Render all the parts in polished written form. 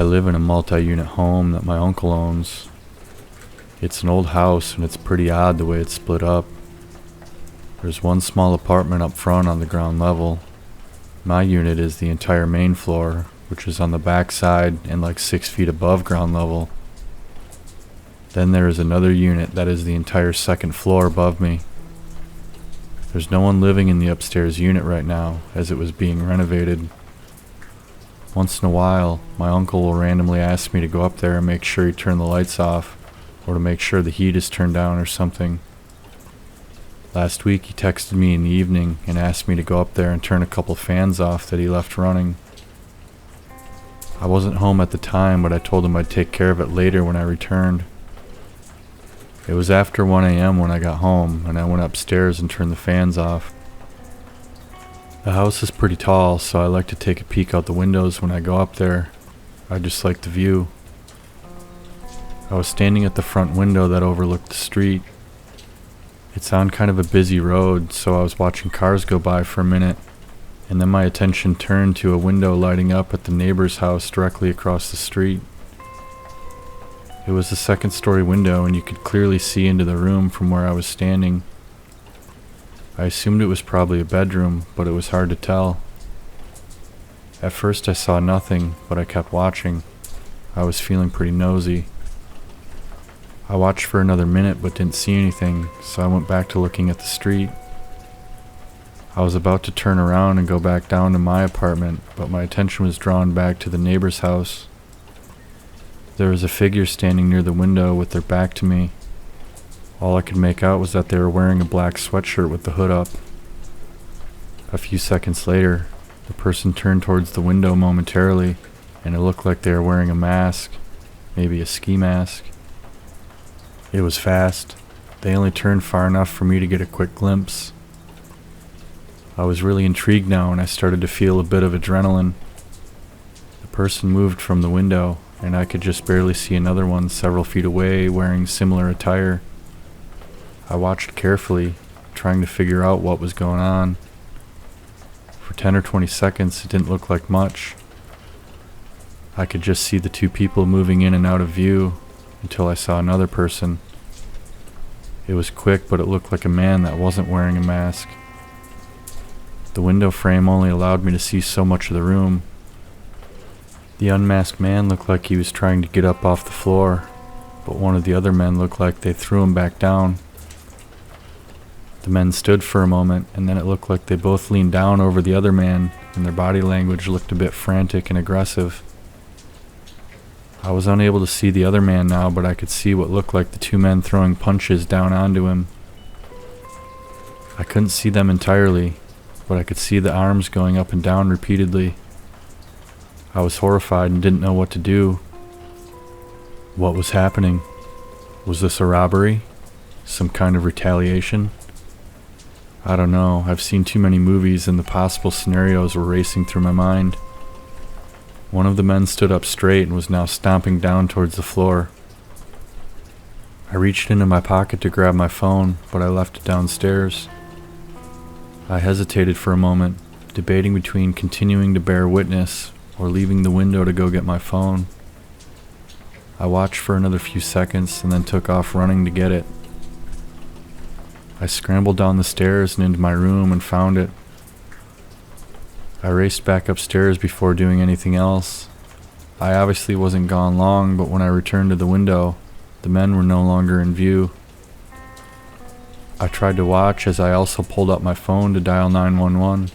live in a multi-unit home that my uncle owns. It's an old house and it's pretty odd the way it's split up. There's one small apartment up front on the ground level. My unit is the entire main floor, which is on the back side and like 6 feet above ground level. Then there is another unit that is the entire second floor above me. There's no one living in the upstairs unit right now, as it was being renovated. Once in a while, my uncle will randomly ask me to go up there and make sure he turned the lights off, or to make sure the heat is turned down or something. Last week he texted me in the evening and asked me to go up there and turn a couple fans off that he left running. I wasn't home at the time, but I told him I'd take care of it later when I returned. It was after 1 a.m. when I got home, and I went upstairs and turned the fans off. The house is pretty tall, so I like to take a peek out the windows when I go up there. I just like the view. I was standing at the front window that overlooked the street. It's on kind of a busy road, so I was watching cars go by for a minute, and then my attention turned to a window lighting up at the neighbor's house directly across the street. It was a second-story window, and you could clearly see into the room from where I was standing. I assumed it was probably a bedroom, but it was hard to tell. At first I saw nothing, but I kept watching. I was feeling pretty nosy. I watched for another minute but didn't see anything, so I went back to looking at the street. I was about to turn around and go back down to my apartment, but my attention was drawn back to the neighbor's house. There was a figure standing near the window with their back to me. All I could make out was that they were wearing a black sweatshirt with the hood up. A few seconds later, the person turned towards the window momentarily, and it looked like they were wearing a mask, maybe a ski mask. It was fast. They only turned far enough for me to get a quick glimpse. I was really intrigued now, and I started to feel a bit of adrenaline. The person moved from the window, and I could just barely see another one several feet away wearing similar attire. I watched carefully, trying to figure out what was going on. For 10 or 20 seconds, it didn't look like much. I could just see the two people moving in and out of view until I saw another person. It was quick, but it looked like a man that wasn't wearing a mask. The window frame only allowed me to see so much of the room. The unmasked man looked like he was trying to get up off the floor, but one of the other men looked like they threw him back down. The men stood for a moment, and then it looked like they both leaned down over the other man, and their body language looked a bit frantic and aggressive. I was unable to see the other man now, but I could see what looked like the two men throwing punches down onto him. I couldn't see them entirely, but I could see the arms going up and down repeatedly. I was horrified and didn't know what to do. What was happening? Was this a robbery? Some kind of retaliation? I don't know. I've seen too many movies and the possible scenarios were racing through my mind. One of the men stood up straight and was now stomping down towards the floor. I reached into my pocket to grab my phone, but I left it downstairs. I hesitated for a moment, debating between continuing to bear witness or leaving the window to go get my phone. I watched for another few seconds and then took off running to get it. I scrambled down the stairs and into my room and found it. I raced back upstairs before doing anything else. I obviously wasn't gone long, but when I returned to the window, the men were no longer in view. I tried to watch as I also pulled up my phone to dial 911.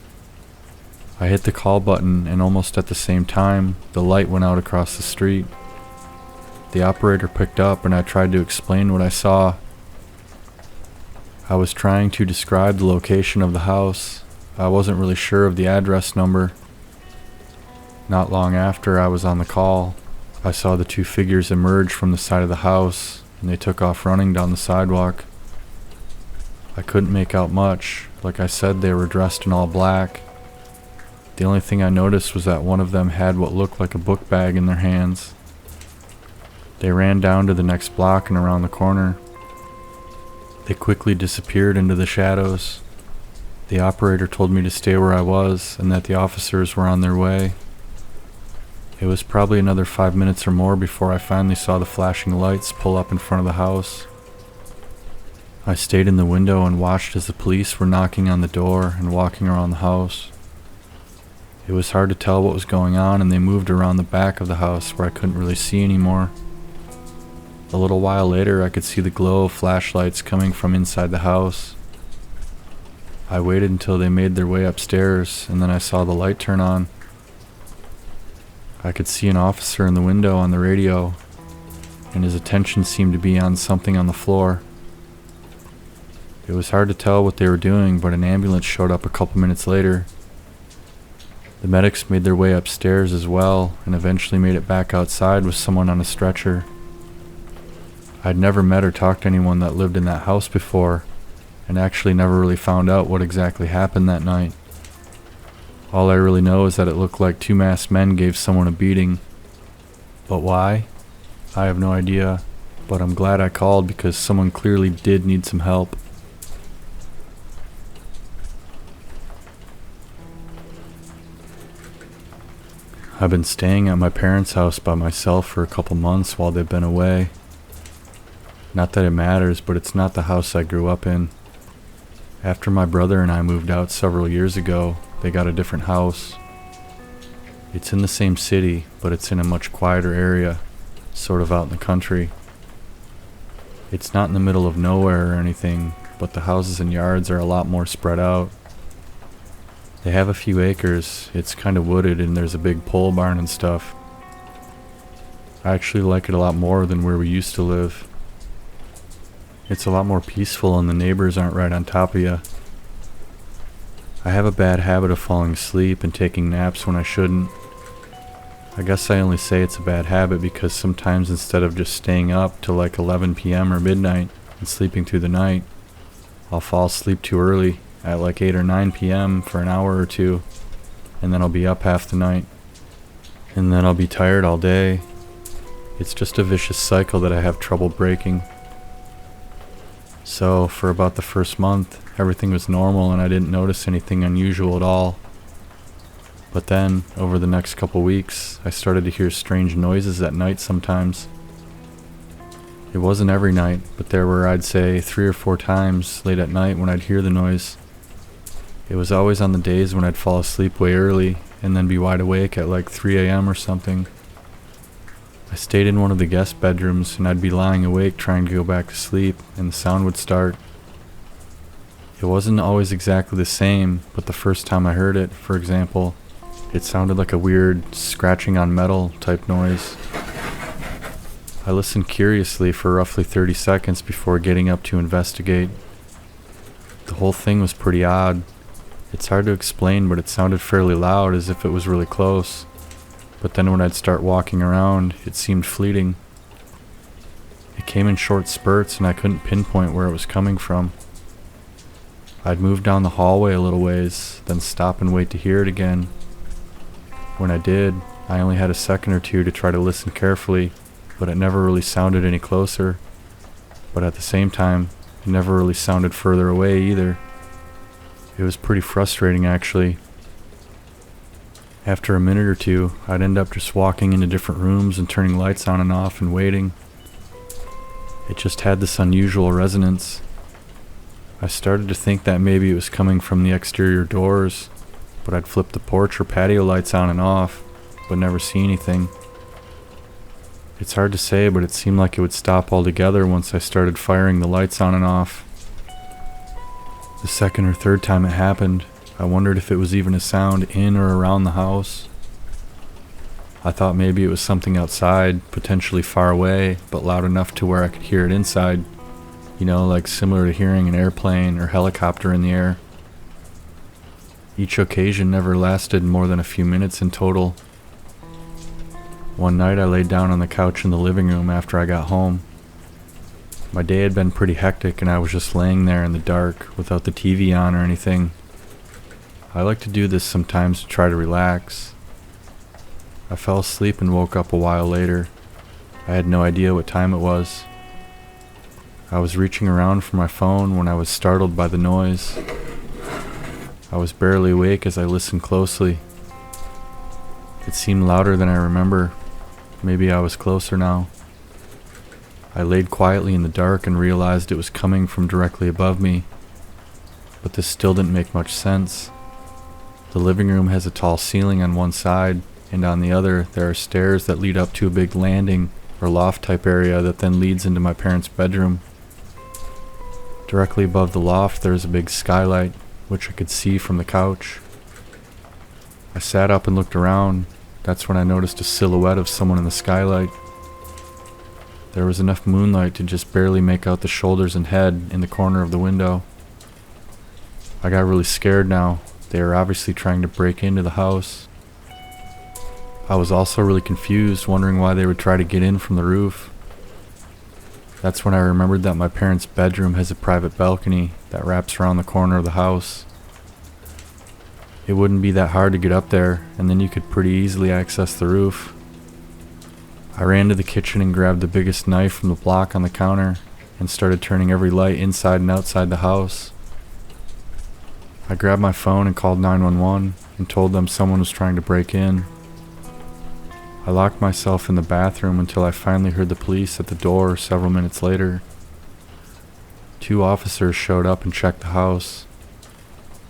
I hit the call button, and almost at the same time, the light went out across the street. The operator picked up, and I tried to explain what I saw. I was trying to describe the location of the house. I wasn't really sure of the address number. Not long after I was on the call, I saw the two figures emerge from the side of the house, and they took off running down the sidewalk. I couldn't make out much. Like I said, they were dressed in all black. The only thing I noticed was that one of them had what looked like a book bag in their hands. They ran down to the next block and around the corner. They quickly disappeared into the shadows. The operator told me to stay where I was and that the officers were on their way. It was probably another 5 minutes or more before I finally saw the flashing lights pull up in front of the house. I stayed in the window and watched as the police were knocking on the door and walking around the house. It was hard to tell what was going on, and they moved around the back of the house where I couldn't really see anymore. A little while later, I could see the glow of flashlights coming from inside the house. I waited until they made their way upstairs, and then I saw the light turn on. I could see an officer in the window on the radio, and his attention seemed to be on something on the floor. It was hard to tell what they were doing, but an ambulance showed up a couple minutes later. The medics made their way upstairs as well, and eventually made it back outside with someone on a stretcher. I'd never met or talked to anyone that lived in that house before, and actually never really found out what exactly happened that night. All I really know is that it looked like two masked men gave someone a beating. But why? I have no idea, but I'm glad I called because someone clearly did need some help. I've been staying at my parents' house by myself for a couple months while they've been away. Not that it matters, but it's not the house I grew up in. After my brother and I moved out several years ago, they got a different house. It's in the same city, but it's in a much quieter area, sort of out in the country. It's not in the middle of nowhere or anything, but the houses and yards are a lot more spread out. They have a few acres, it's kind of wooded, and there's a big pole barn and stuff. I actually like it a lot more than where we used to live. It's a lot more peaceful and the neighbors aren't right on top of you. I have a bad habit of falling asleep and taking naps when I shouldn't. I guess I only say it's a bad habit because sometimes instead of just staying up till like 11 p.m. or midnight and sleeping through the night, I'll fall asleep too early at like 8 or 9 p.m. for an hour or two, and then I'll be up half the night. And then I'll be tired all day. It's just a vicious cycle that I have trouble breaking. So, for about the first month, everything was normal and I didn't notice anything unusual at all. But then, over the next couple weeks, I started to hear strange noises at night sometimes. It wasn't every night, but there were, I'd say, 3 or 4 times late at night when I'd hear the noise. It was always on the days when I'd fall asleep way early and then be wide awake at like 3 a.m. or something. I stayed in one of the guest bedrooms and I'd be lying awake trying to go back to sleep and the sound would start. It wasn't always exactly the same, but the first time I heard it, for example, it sounded like a weird scratching on metal type noise. I listened curiously for roughly 30 seconds before getting up to investigate. The whole thing was pretty odd. It's hard to explain, but it sounded fairly loud as if it was really close. But then when I'd start walking around, it seemed fleeting. It came in short spurts and I couldn't pinpoint where it was coming from. I'd move down the hallway a little ways, then stop and wait to hear it again. When I did, I only had a second or two to try to listen carefully, but it never really sounded any closer. But at the same time, it never really sounded further away either. It was pretty frustrating actually. After a minute or two, I'd end up just walking into different rooms and turning lights on and off and waiting. It just had this unusual resonance. I started to think that maybe it was coming from the exterior doors, but I'd flip the porch or patio lights on and off, but never see anything. It's hard to say, but it seemed like it would stop altogether once I started firing the lights on and off. The second or third time it happened, I wondered if it was even a sound in or around the house. I thought maybe it was something outside, potentially far away, but loud enough to where I could hear it inside. You know, like similar to hearing an airplane or helicopter in the air. Each occasion never lasted more than a few minutes in total. One night I laid down on the couch in the living room after I got home. My day had been pretty hectic and I was just laying there in the dark without the TV on or anything. I like to do this sometimes to try to relax. I fell asleep and woke up a while later. I had no idea what time it was. I was reaching around for my phone when I was startled by the noise. I was barely awake as I listened closely. It seemed louder than I remember. Maybe I was closer now. I laid quietly in the dark and realized it was coming from directly above me, but this still didn't make much sense. The living room has a tall ceiling on one side, and on the other there are stairs that lead up to a big landing or loft type area that then leads into my parents' bedroom. Directly above the loft there is a big skylight, which I could see from the couch. I sat up and looked around. That's when I noticed a silhouette of someone in the skylight. There was enough moonlight to just barely make out the shoulders and head in the corner of the window. I got really scared now. They were obviously trying to break into the house. I was also really confused, wondering why they would try to get in from the roof. That's when I remembered that my parents' bedroom has a private balcony that wraps around the corner of the house. It wouldn't be that hard to get up there, and then you could pretty easily access the roof. I ran to the kitchen and grabbed the biggest knife from the block on the counter and started turning every light inside and outside the house. I grabbed my phone and called 911 and told them someone was trying to break in. I locked myself in the bathroom until I finally heard the police at the door several minutes later. 2 officers showed up and checked the house.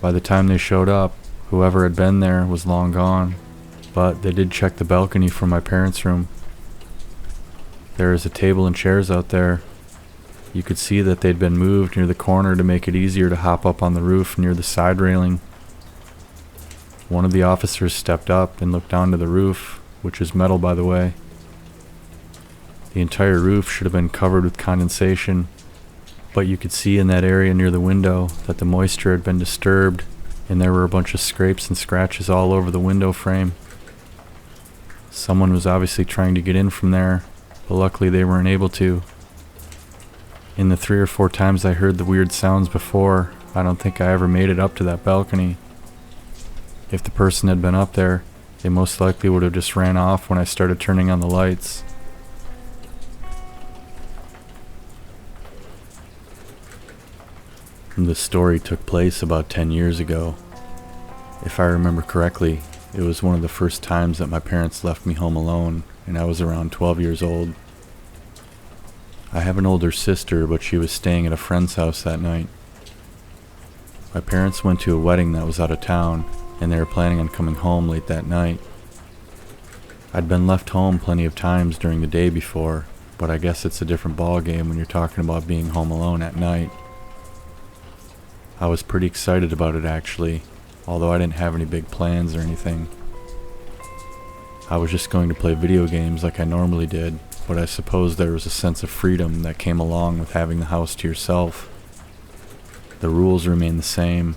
By the time they showed up, whoever had been there was long gone, but they did check the balcony from my parents' room. There is a table and chairs out there. You could see that they'd been moved near the corner to make it easier to hop up on the roof near the side railing. One of the officers stepped up and looked onto the roof, which is metal by the way. The entire roof should have been covered with condensation, but you could see in that area near the window that the moisture had been disturbed and there were a bunch of scrapes and scratches all over the window frame. Someone was obviously trying to get in from there, but luckily they weren't able to. In the 3 or 4 times I heard the weird sounds before, I don't think I ever made it up to that balcony. If the person had been up there, they most likely would have just ran off when I started turning on the lights. This story took place about 10 years ago. If I remember correctly, it was one of the first times that my parents left me home alone, and I was around 12 years old. I have an older sister, but she was staying at a friend's house that night. My parents went to a wedding that was out of town, and they were planning on coming home late that night. I'd been left home plenty of times during the day before, but I guess it's a different ballgame when you're talking about being home alone at night. I was pretty excited about it actually, although I didn't have any big plans or anything. I was just going to play video games like I normally did, but I suppose there was a sense of freedom that came along with having the house to yourself. The rules remain the same.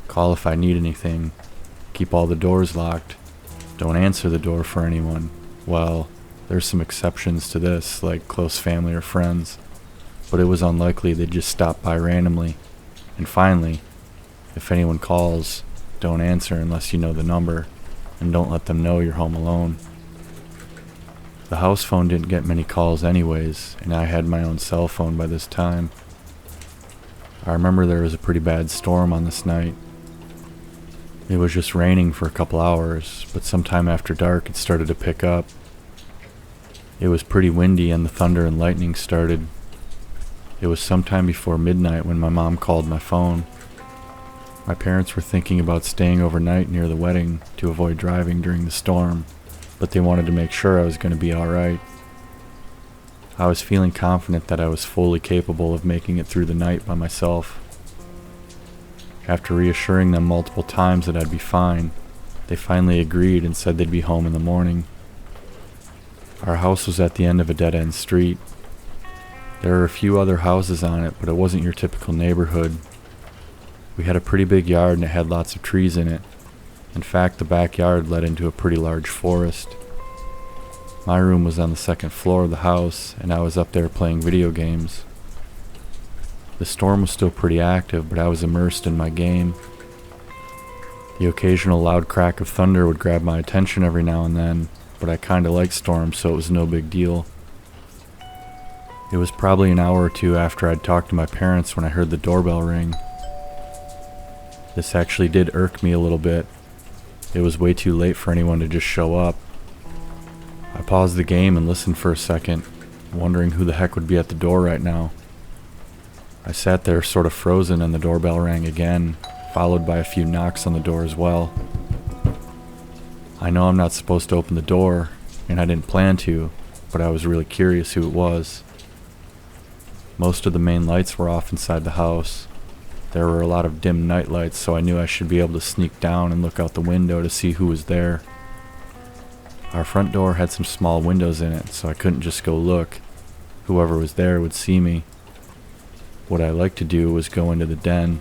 Call if I need anything. Keep all the doors locked. Don't answer the door for anyone. Well, there's some exceptions to this, like close family or friends, but it was unlikely they'd just stop by randomly. And finally, if anyone calls, don't answer unless you know the number, and don't let them know you're home alone. The house phone didn't get many calls anyways, and I had my own cell phone by this time. I remember there was a pretty bad storm on this night. It was just raining for a couple hours, but sometime after dark it started to pick up. It was pretty windy and the thunder and lightning started. It was sometime before midnight when my mom called my phone. My parents were thinking about staying overnight near the wedding to avoid driving during the storm, but they wanted to make sure I was going to be alright. I was feeling confident that I was fully capable of making it through the night by myself. After reassuring them multiple times that I'd be fine, they finally agreed and said they'd be home in the morning. Our house was at the end of a dead-end street. There were a few other houses on it, but it wasn't your typical neighborhood. We had a pretty big yard and it had lots of trees in it. In fact, the backyard led into a pretty large forest. My room was on the second floor of the house, and I was up there playing video games. The storm was still pretty active, but I was immersed in my game. The occasional loud crack of thunder would grab my attention every now and then, but I kinda liked storms, so it was no big deal. It was probably an hour or two after I'd talked to my parents when I heard the doorbell ring. This actually did irk me a little bit. It was way too late for anyone to just show up. I paused the game and listened for a second, wondering who the heck would be at the door right now. I sat there sort of frozen and the doorbell rang again, followed by a few knocks on the door as well. I know I'm not supposed to open the door, and I didn't plan to, but I was really curious who it was. Most of the main lights were off inside the house. There were a lot of dim night lights, so I knew I should be able to sneak down and look out the window to see who was there. Our front door had some small windows in it, so I couldn't just go look. Whoever was there would see me. What I liked to do was go into the den.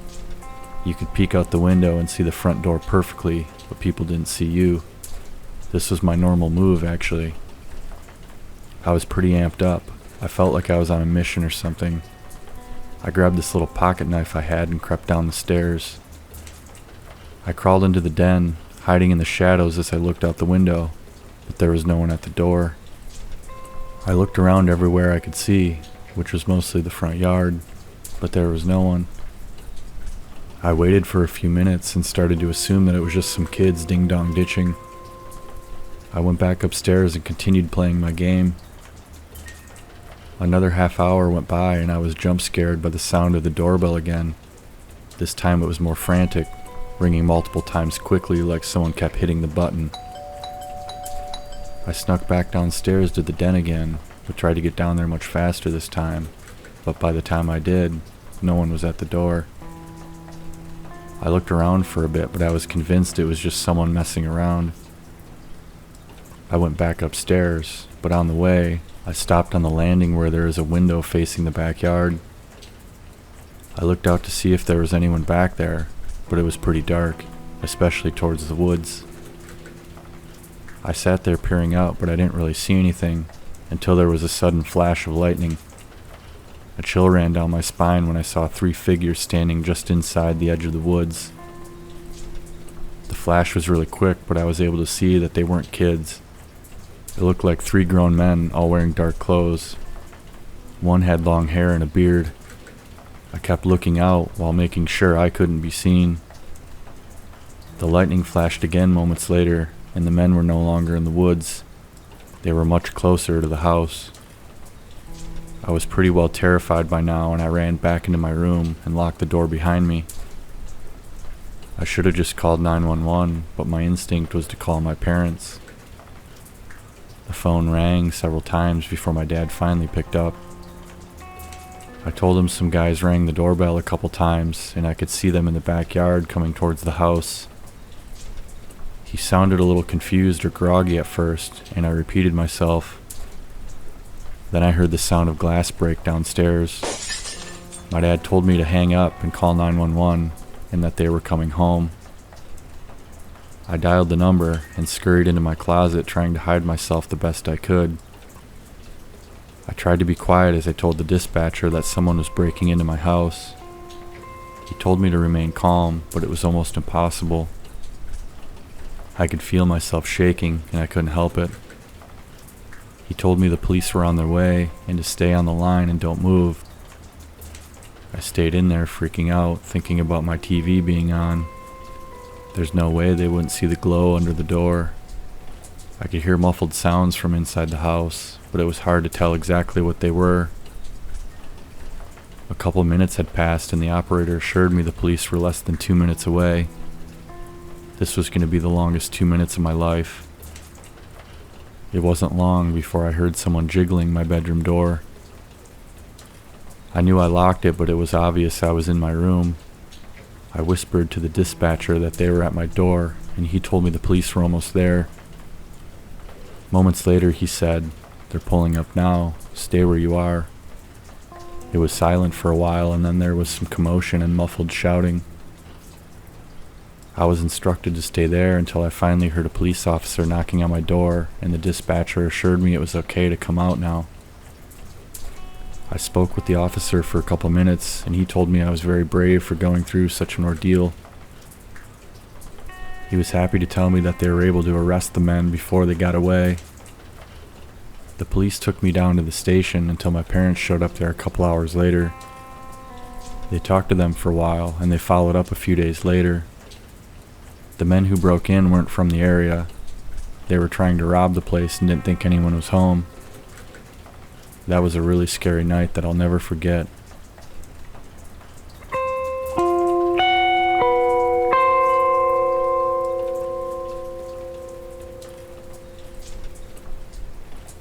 You could peek out the window and see the front door perfectly, but people didn't see you. This was my normal move, actually. I was pretty amped up. I felt like I was on a mission or something. I grabbed this little pocket knife I had and crept down the stairs. I crawled into the den, hiding in the shadows as I looked out the window, but there was no one at the door. I looked around everywhere I could see, which was mostly the front yard, but there was no one. I waited for a few minutes and started to assume that it was just some kids ding-dong ditching. I went back upstairs and continued playing my game. Another half hour went by and I was jump scared by the sound of the doorbell again. This time it was more frantic, ringing multiple times quickly like someone kept hitting the button. I snuck back downstairs to the den again, but tried to get down there much faster this time, but by the time I did, no one was at the door. I looked around for a bit, but I was convinced it was just someone messing around. I went back upstairs, but on the way, I stopped on the landing where there is a window facing the backyard. I looked out to see if there was anyone back there, but it was pretty dark, especially towards the woods. I sat there peering out, but I didn't really see anything until there was a sudden flash of lightning. A chill ran down my spine when I saw 3 figures standing just inside the edge of the woods. The flash was really quick, but I was able to see that they weren't kids. It looked like 3 grown men, all wearing dark clothes. One had long hair and a beard. I kept looking out while making sure I couldn't be seen. The lightning flashed again moments later, and the men were no longer in the woods. They were much closer to the house. I was pretty well terrified by now, and I ran back into my room and locked the door behind me. I should have just called 911, but my instinct was to call my parents. The phone rang several times before my dad finally picked up. I told him some guys rang the doorbell a couple times, and I could see them in the backyard coming towards the house. He sounded a little confused or groggy at first, and I repeated myself. Then I heard the sound of glass break downstairs. My dad told me to hang up and call 911, and that they were coming home. I dialed the number and scurried into my closet, trying to hide myself the best I could. I tried to be quiet as I told the dispatcher that someone was breaking into my house. He told me to remain calm, but it was almost impossible. I could feel myself shaking, and I couldn't help it. He told me the police were on their way and to stay on the line and don't move. I stayed in there freaking out, thinking about my TV being on. There's no way they wouldn't see the glow under the door. I could hear muffled sounds from inside the house, but it was hard to tell exactly what they were. A couple minutes had passed and the operator assured me the police were less than 2 minutes away. This was going to be the longest 2 minutes of my life. It wasn't long before I heard someone jiggling my bedroom door. I knew I locked it, but it was obvious I was in my room. I whispered to the dispatcher that they were at my door, and he told me the police were almost there. Moments later, he said, "They're pulling up now. Stay where you are." It was silent for a while, and then there was some commotion and muffled shouting. I was instructed to stay there until I finally heard a police officer knocking on my door, and the dispatcher assured me it was okay to come out now. I spoke with the officer for a couple minutes, and he told me I was very brave for going through such an ordeal. He was happy to tell me that they were able to arrest the men before they got away. The police took me down to the station until my parents showed up there a couple hours later. They talked to them for a while, and they followed up a few days later. The men who broke in weren't from the area. They were trying to rob the place and didn't think anyone was home. That was a really scary night that I'll never forget.